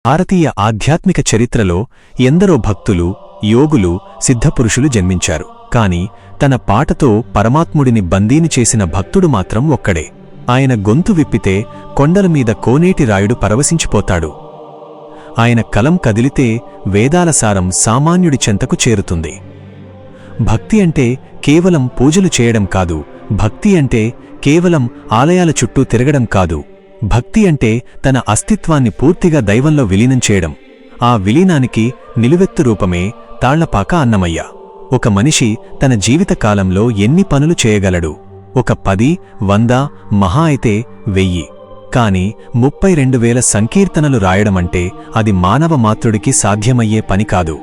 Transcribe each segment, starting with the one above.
భారతీయ ఆధ్యాత్మిక చరిత్రలో ఎందరో భక్తులు, యోగులు, సిద్ధపురుషులు జన్మించారు. కాని తన పాటతో పరమాత్ముడిని బందీని చేసిన భక్తుడు మాత్రం ఒక్కడే. ఆయన గొంతు విప్పితే కొండలమీద కోనేటి రాయుడు పరవశించిపోతాడు. ఆయన కలం కదిలితే వేదాల సారం సామాన్యుడి చెంతకు చేరుతుంది. భక్తి అంటే కేవలం పూజలు చేయడం కాదు. భక్తి అంటే కేవలం ఆలయాల చుట్టూ తిరగడం కాదు. భక్తి అంటే తన అస్తిత్వాన్ని పూర్తిగా దైవంలో విలీనం చేయడం. ఆ విలీనానికి నిలువెత్తు రూపమే తాళ్లపాక అన్నమయ్య. ఒక మనిషి తన జీవితకాలంలో ఎన్ని పనులు చేయగలడు? ఒక 10, 100, మహా అయితే 1000. కాని 32,000 సంకీర్తనలు రాయడమంటే అది మానవ మాతృడికి సాధ్యమయ్యే పని కాదు.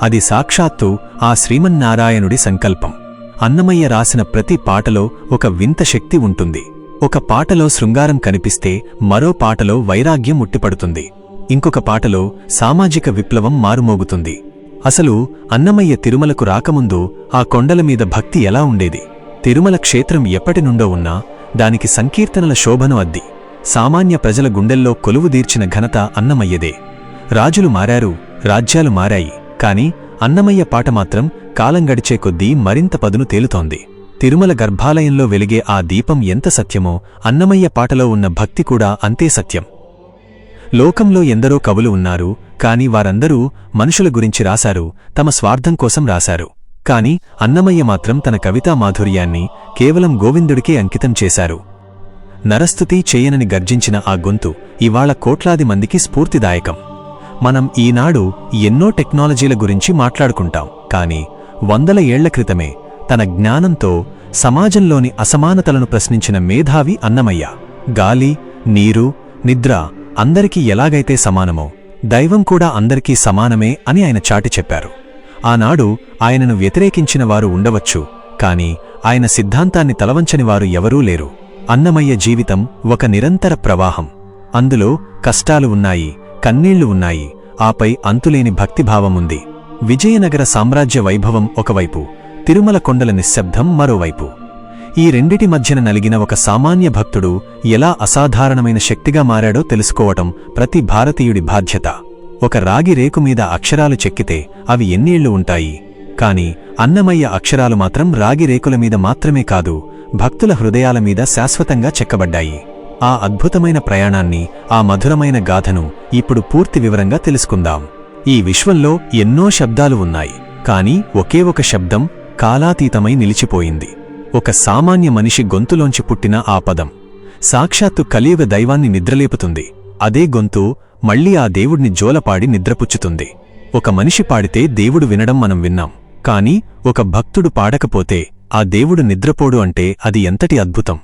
అది సాక్షాత్తు ఆ శ్రీమన్నారాయణుడి సంకల్పం. అన్నమయ్య రాసిన ప్రతి పాటలో ఒక వింత శక్తి ఉంటుంది. ఒక పాటలో శృంగారం కనిపిస్తే మరో పాటలో వైరాగ్యం ఉట్టిపడుతుంది. ఇంకొక పాటలో సామాజిక విప్లవం మారుమోగుతుంది. అసలు అన్నమయ్య తిరుమలకు రాకముందు ఆ కొండలమీద భక్తి ఎలా ఉండేది? తిరుమల క్షేత్రం ఎప్పటినుండో ఉన్నా దానికి సంకీర్తనల శోభను అద్ది సామాన్య ప్రజల గుండెల్లో కొలువుదీర్చిన ఘనత అన్నమయ్యదే. రాజులు మారారు, రాజ్యాలు మారాయి, కాని అన్నమయ్య పాట మాత్రం కాలం గడిచే కొద్దీ మరింత పదును తేలుతోంది. తిరుమల గర్భాలయంలో వెలిగే ఆ దీపం ఎంత సత్యమో అన్నమయ్య పాటలో ఉన్న భక్తి కూడా అంతే సత్యం. లోకంలో ఎందరో కవులు ఉన్నారు, కాని వారందరూ మనుషుల గురించి రాశారు, తమ స్వార్థం కోసం రాశారు. కాని అన్నమయ్య మాత్రం తన కవితా మాధుర్యాన్ని కేవలం గోవిందుడికే అంకితం చేశారు. నరస్తుతి చేయనని గర్జించిన ఆ గొంతు ఇవాళ కోట్లాది మందికి స్ఫూర్తిదాయకం. మనం ఈనాడు ఎన్నో టెక్నాలజీల గురించి మాట్లాడుకుంటాం, కాని 100 ఏళ్ల క్రితమే తన జ్ఞానంతో సమాజంలోని అసమానతలను ప్రశ్నించిన మేధావి అన్నమయ్య. గాలి, నీరు, నిద్ర అందరికీ ఎలాగైతే సమానమో దైవం కూడా అందరికీ సమానమే అని ఆయన చాటి చెప్పారు. ఆనాడు ఆయనను వ్యతిరేకించిన వారు ఉండవచ్చు, కాని ఆయన సిద్ధాంతాన్ని తలవంచని వారు ఎవరూ లేరు. అన్నమయ్య జీవితం ఒక నిరంతర ప్రవాహం. అందులో కష్టాలు ఉన్నాయి, కన్నీళ్లు ఉన్నాయి, ఆపై అంతులేని భక్తిభావముంది. విజయనగర సామ్రాజ్య వైభవం ఒకవైపు, తిరుమల కొండల నిశ్శబ్దం మరోవైపు. ఈ రెండిటి మధ్యన నలిగిన ఒక సామాన్య భక్తుడు ఎలా అసాధారణమైన శక్తిగా మారాడో తెలుసుకోవటం ప్రతి భారతీయుడి బాధ్యత. ఒక రాగి రేకుమీద అక్షరాలు చెక్కితే అవి ఎన్నేళ్లు ఉంటాయి, కాని అన్నమయ్య అక్షరాలు మాత్రం రాగి రేకుల మీద మాత్రమే కాదు, భక్తుల హృదయాల మీద శాశ్వతంగా చెక్కబడ్డాయి. ఆ అద్భుతమైన ప్రయాణాన్ని, ఆ మధురమైన గాథను ఇప్పుడు పూర్తి వివరంగా తెలుసుకుందాం. ఈ విశ్వంలో ఎన్నో శబ్దాలు ఉన్నాయి, కాని ఒకే ఒక శబ్దం కాలాతీతమై నిలిచిపోయింది. ఒక సామాన్య మనిషి గొంతులోంచి పుట్టిన ఆ పదం సాక్షాత్తు కలియుగ దైవాన్ని నిద్రలేపుతుంది. అదే గొంతు మళ్లీ ఆ దేవుడిని జోలపాడి నిద్రపుచ్చుతుంది. ఒక మనిషి పాడితే దేవుడు వినడం మనం విన్నాం, కాని ఒక భక్తుడు పాడకపోతే ఆ దేవుడు నిద్రపోడు అంటే అది ఎంతటి అద్భుతం!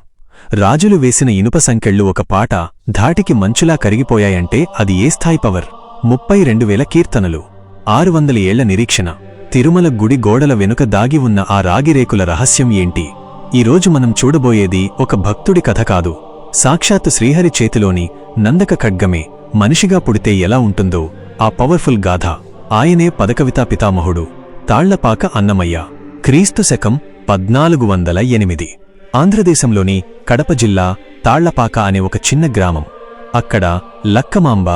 రాజులు వేసిన ఇనుప సంకెళ్ళు ఒక పాట ధాటికి మంచులా కరిగిపోయాయంటే అది ఏ స్థాయి పవర్! 32,000 కీర్తనలు, 600 ఏళ్ల నిరీక్షణ. తిరుమల గుడి గోడల వెనుక దాగి ఉన్న ఆ రాగిరేకుల రహస్యం ఏంటి? ఈరోజు మనం చూడబోయేది ఒక భక్తుడి కథ కాదు, సాక్షాత్తు శ్రీహరి చేతిలోని నందక ఖడ్గమే మనిషిగా పుడితే ఎలా ఉంటుందో ఆ పవర్ఫుల్ గాథ. ఆయనే పదకవితా పితామహుడు, తాళ్లపాక అన్నమయ్య. క్రీస్తు శకం 1408. ఆంధ్రదేశంలోని కడప జిల్లా తాళ్లపాక అనే ఒక చిన్న గ్రామం. అక్కడ లక్కమాంబ,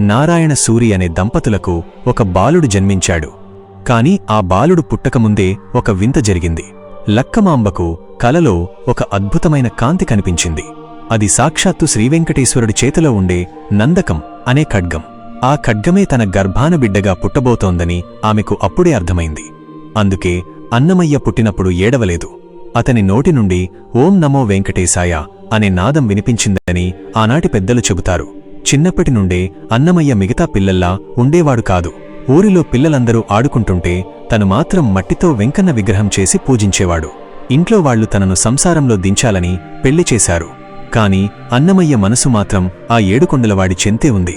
నారాయణ సూరి అనే దంపతులకు ఒక బాలుడు జన్మించాడు. కాని ఆ బాలుడు పుట్టకముందే ఒక వింత జరిగింది. లక్కమాంబకు కలలో ఒక అద్భుతమైన కాంతి కనిపించింది. అది సాక్షాత్తు శ్రీవెంకటేశ్వరుడి చేతిలో ఉండే నందకం అనే ఖడ్గం. ఆ ఖడ్గమే తన గర్భాన బిడ్డగా పుట్టబోతోందని ఆమెకు అప్పుడే అర్థమైంది. అందుకే అన్నమయ్య పుట్టినప్పుడు ఏడవలేదు. అతని నోటి నుండి ఓం నమో వెంకటేశాయ అనే నాదం వినిపించిందని ఆనాటి పెద్దలు చెబుతారు. చిన్నప్పటి నుండే అన్నమయ్య మిగతా పిల్లల్లా ఉండేవాడు కాదు. ఊరిలో పిల్లలందరూ ఆడుకుంటుంటే తను మాత్రం మట్టితో వెంకన్న విగ్రహం చేసి పూజించేవాడు. ఇంట్లో వాళ్లు తనను సంసారంలో దించాలని పెళ్లి చేశారు. కాని అన్నమయ్య మనసు మాత్రం ఆ ఏడుకొండలవాడి చెంతే ఉంది.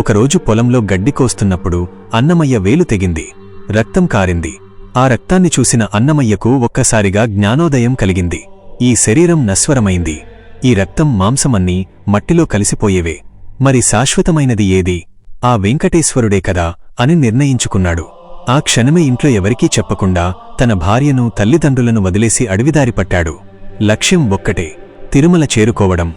ఒకరోజు పొలంలో గడ్డి కోస్తున్నప్పుడు అన్నమయ్య వేలు తెగింది, రక్తం కారింది. ఆ రక్తాన్ని చూసిన అన్నమయ్యకు ఒక్కసారిగా జ్ఞానోదయం కలిగింది. ఈ శరీరం నశ్వరమైంది, ఈ రక్తం మాంసమన్నీ మట్టిలో కలిసిపోయేవే, మరి శాశ్వతమైనది ఏది? ఆ వెంకటేశ్వరుడే కదా అని నిర్ణయించుకున్నాడు. ఆ క్షణమే ఇంట్లో ఎవరికీ చెప్పకుండా తన భార్యను, తల్లిదండ్రులను వదిలేసి అడవిదారి పట్టాడు. లక్ష్యం ఒక్కటే, తిరుమల చేరుకోవడం.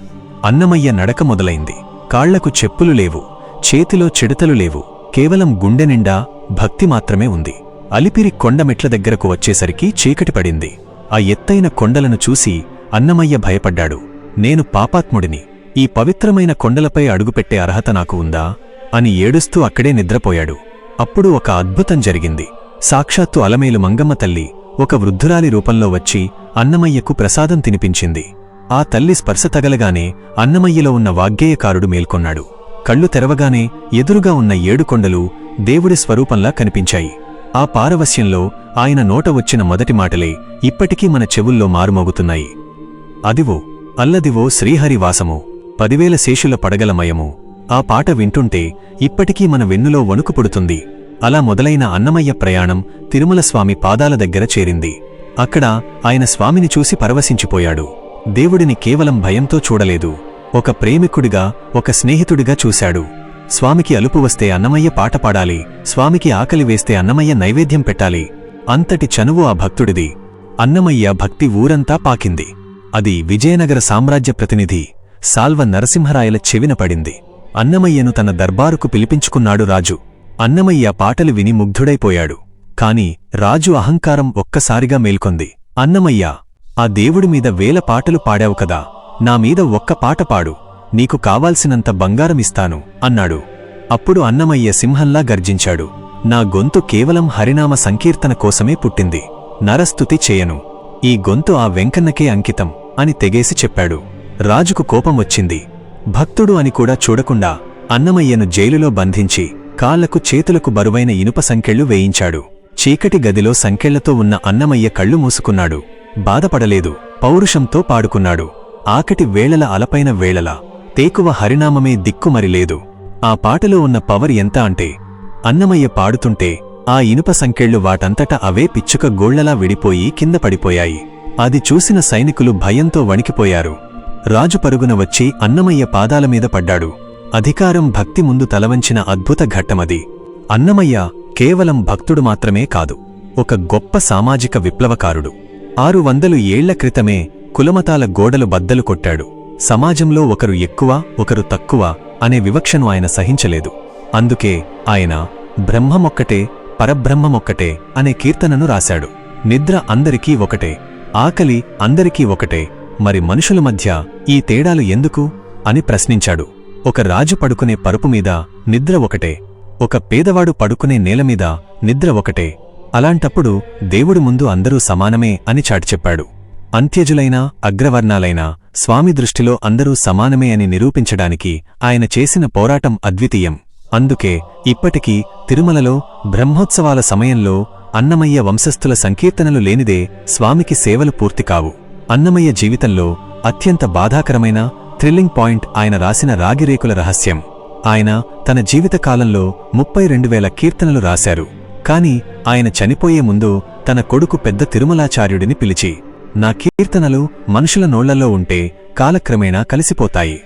అన్నమయ్య నడక మొదలైంది. కాళ్లకు చెప్పులు లేవు, చేతిలో చిడతలు లేవు, కేవలం గుండె నిండా భక్తి మాత్రమే ఉంది. అలిపిరి కొండమెట్ల దగ్గరకు వచ్చేసరికి చీకటి పడింది. ఆ ఎత్తైన కొండలను చూసి అన్నమయ్య భయపడ్డాడు. నేను పాపాత్ముడిని, ఈ పవిత్రమైన కొండలపై అడుగుపెట్టే అర్హత నాకు ఉందా అని ఏడుస్తూ అక్కడే నిద్రపోయాడు. అప్పుడు ఒక అద్భుతం జరిగింది. సాక్షాత్తు అలమేలు మంగమ్మ తల్లి ఒక వృద్ధురాలి రూపంలో వచ్చి అన్నమయ్యకు ప్రసాదం తినిపించింది. ఆ తల్లి స్పర్శ తగలగానే అన్నమయ్యలో ఉన్న వాగ్గేయకారుడు మేల్కొన్నాడు. కళ్ళు తెరవగానే ఎదురుగా ఉన్న 7 కొండలు దేవుడి స్వరూపంలా కనిపించాయి. ఆ పారవస్యంలో ఆయన నోట వచ్చిన మొదటి మాటలే ఇప్పటికీ మన చెవుల్లో మారుమోగుతున్నాయి. అదివో అల్లదివో శ్రీహరి వాసము, 10,000 శేషుల పడగలమయము. ఆ పాట వింటుంటే ఇప్పటికీ మన వెన్నులో వణుకు పుడుతుంది. అలా మొదలైన అన్నమయ్య ప్రయాణం తిరుమల స్వామి పాదాల దగ్గర చేరింది. అక్కడ ఆయన స్వామిని చూసి పరవశించిపోయాడు. దేవుడిని కేవలం భయంతో చూడలేదు, ఒక ప్రేమికుడిగా, ఒక స్నేహితుడిగా చూశాడు. స్వామికి అలుపు వస్తే అన్నమయ్య పాట పాడాలి, స్వామికి ఆకలి వేస్తే అన్నమయ్య నైవేద్యం పెట్టాలి. అంతటి చనువు ఆ భక్తుడిది. అన్నమయ్య భక్తి ఊరంతా పాకింది. అది విజయనగర సామ్రాజ్య ప్రతినిధి సాల్వ నరసింహరాయల చెవిన పడింది. అన్నమయ్యను తన దర్బారుకు పిలిపించుకున్నాడు రాజు. అన్నమయ్య పాటలు విని ముగ్ధుడైపోయాడు. కాని రాజు అహంకారం ఒక్కసారిగా మేల్కొంది. అన్నమయ్య, ఆ దేవుడి మీద 1000 పాటలు పాడావు కదా, నా మీద ఒక్క పాట పాడు, నీకు కావాల్సినంత బంగారమిస్తాను అన్నాడు. అప్పుడు అన్నమయ్య సింహంలా గర్జించాడు. నా గొంతు కేవలం హరినామ సంకీర్తన కోసమే పుట్టింది, నరస్తుతి చేయను. ఈ గొంతు ఆ వెంకన్నకే అంకితం అని తెగేసి చెప్పాడు. రాజుకు కోపం వచ్చింది. భక్తుడు అని కూడా చూడకుండా అన్నమయ్యను జైలులో బంధించి కాళ్లకు చేతులకు బరువైన ఇనుప సంకెళ్లు వేయించాడు. చీకటి గదిలో సంకెళ్లతో ఉన్న అన్నమయ్య కళ్ళు మూసుకున్నాడు. బాధపడలేదు, పౌరుషంతో పాడుకున్నాడు. ఆకటి వేళల అలపైన వేళల తేకువ హరినామమే దిక్కుమరిలేదు. ఆ పాటలో ఉన్న పవర్ ఎంత అంటే, అన్నమయ్య పాడుతుంటే ఆ ఇనుప సంకెళ్లు వాటంతట అవే పిచ్చుక గోళ్లలా విడిపోయి కింద పడిపోయాయి. అది చూసిన సైనికులు భయంతో వణికిపోయారు. రాజు పరుగున వచ్చి అన్నమయ్య పాదాలమీద పడ్డాడు. అధికారం భక్తి ముందు తలవంచిన అద్భుత ఘట్టమది. అన్నమయ్య కేవలం భక్తుడు మాత్రమే కాదు, ఒక గొప్ప సామాజిక విప్లవకారుడు. 600 ఏళ్ల క్రితమే కులమతాల గోడలు బద్దలు కొట్టాడు. సమాజంలో ఒకరు ఎక్కువ, ఒకరు తక్కువ అనే వివక్షను ఆయన సహించలేదు. అందుకే ఆయన బ్రహ్మమొక్కటే, పరబ్రహ్మమొక్కటే అనే కీర్తనను రాశాడు. నిద్ర అందరికీ ఒకటే, ఆకలి అందరికీ ఒకటే, మరి మనుషుల మధ్య ఈ తేడాలు ఎందుకు అని ప్రశ్నించాడు. ఒక రాజు పడుకునే పరుపుమీద నిద్ర ఒకటే, ఒక పేదవాడు పడుకునే నేలమీద నిద్ర ఒకటే. అలాంటప్పుడు దేవుడి ముందు అందరూ సమానమే అని చాటి చెప్పాడు. అంత్యజులైనా అగ్రవర్ణాలైనా స్వామి దృష్టిలో అందరూ సమానమే అని నిరూపించడానికి ఆయన చేసిన పోరాటం అద్వితీయం. అందుకే ఇప్పటికీ తిరుమలలో బ్రహ్మోత్సవాల సమయంలో అన్నమయ్య వంశస్థుల సంకీర్తనలు లేనిదే స్వామికి సేవలు పూర్తికావు. అన్నమయ్య జీవితంలో అత్యంత బాధాకరమైన థ్రిల్లింగ్ పాయింట్ ఆయన రాసిన రాగిరేకుల రహస్యం. ఆయన తన జీవితకాలంలో 32,000 కీర్తనలు రాశారు. కాని ఆయన చనిపోయే ముందు తన కొడుకు పెద్ద తిరుమలాచార్యుడిని పిలిచి, నా కీర్తనలు మనుషుల నోళ్లలో ఉంటే కాలక్రమేణా కలిసిపోతాయి,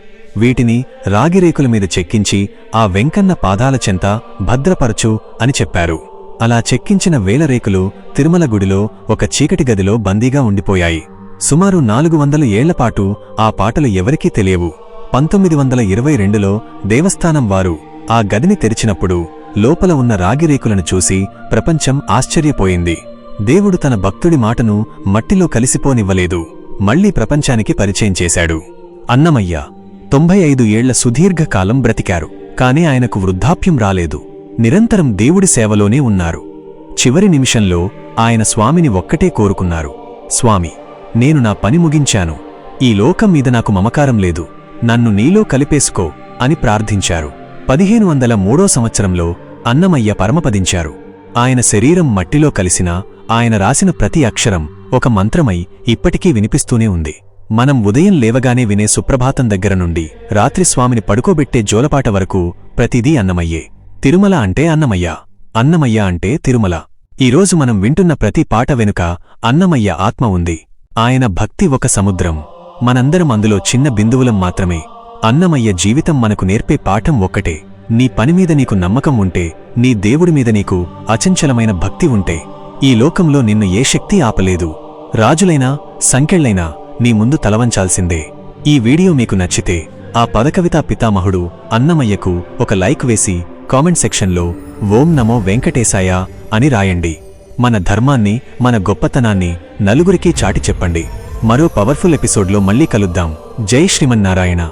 వీటిని రాగిరేకుల మీద చెక్కించి ఆ వెంకన్న పాదాల చెంత భద్రపరచు అని చెప్పారు. అలా చెక్కించిన 1000 రేకులు తిరుమల గుడిలో ఒక చీకటి గదిలో బందీగా ఉండిపోయాయి. సుమారు 400 ఏళ్లపాటు ఆ పాటలు ఎవరికీ తెలియవు. 1922లో దేవస్థానం వారు ఆ గదిని తెరిచినప్పుడు లోపల ఉన్న రాగిరేకులను చూసి ప్రపంచం ఆశ్చర్యపోయింది. దేవుడు తన భక్తుడి మాటను మట్టిలో కలిసిపోనివ్వలేదు, మళ్లీ ప్రపంచానికి పరిచయం చేశాడు. అన్నమయ్య 95 ఏళ్ల సుదీర్ఘకాలం బ్రతికారు. కాని ఆయనకు వృద్ధాప్యం రాలేదు. నిరంతరం దేవుడి సేవలోనే ఉన్నారు. చివరి నిమిషంలో ఆయన స్వామిని ఒక్కటే కోరుకున్నారు, స్వామి, నేను నా పని ముగించాను, ఈ లోకం మీద నాకు మమకారం లేదు, నన్ను నీలో కలిపేసుకో అని ప్రార్థించారు. 1503 సంవత్సరంలో అన్నమయ్య పరమపదించారు. ఆయన శరీరం మట్టిలో కలిసినా ఆయన రాసిన ప్రతి అక్షరం ఒక మంత్రమై ఇప్పటికీ వినిపిస్తూనే ఉంది. మనం ఉదయం లేవగానే వినే సుప్రభాతం దగ్గర నుండి రాత్రి స్వామిని పడుకోబెట్టే జోలపాట వరకు ప్రతిదీ అన్నమయ్యే. తిరుమల అంటే అన్నమయ్య, అన్నమయ్య అంటే తిరుమల. ఈరోజు మనం వింటున్న ప్రతి పాట వెనుక అన్నమయ్య ఆత్మ ఉంది. ఆయన భక్తి ఒక సముద్రం, మనందరం అందులో చిన్న బిందువులం మాత్రమే. అన్నమయ్య జీవితం మనకు నేర్పే పాఠం ఒక్కటే, నీ పనిమీద నీకు నమ్మకం ఉంటే, నీ దేవుడిమీద నీకు అచంచలమైన భక్తి ఉంటే, ఈ లోకంలో నిన్ను ఏ శక్తి ఆపలేదు. రాజులైనా సంకెళ్లైనా నీ ముందు తలవంచాల్సిందే. ఈ వీడియో మీకు నచ్చితే ఆ పదకవితా పితామహుడు అన్నమయ్యకు ఒక లైక్ వేసి కామెంట్ సెక్షన్లో ఓం నమో వెంకటేశాయ అని రాయండి. మన ధర్మాన్ని, మన గొప్పతనాన్ని నలుగురికి చాటి చెప్పండి. మరో పవర్ఫుల్ ఎపిసోడ్లో మళ్ళీ కలుద్దాం. జై శ్రీమన్నారాయణ.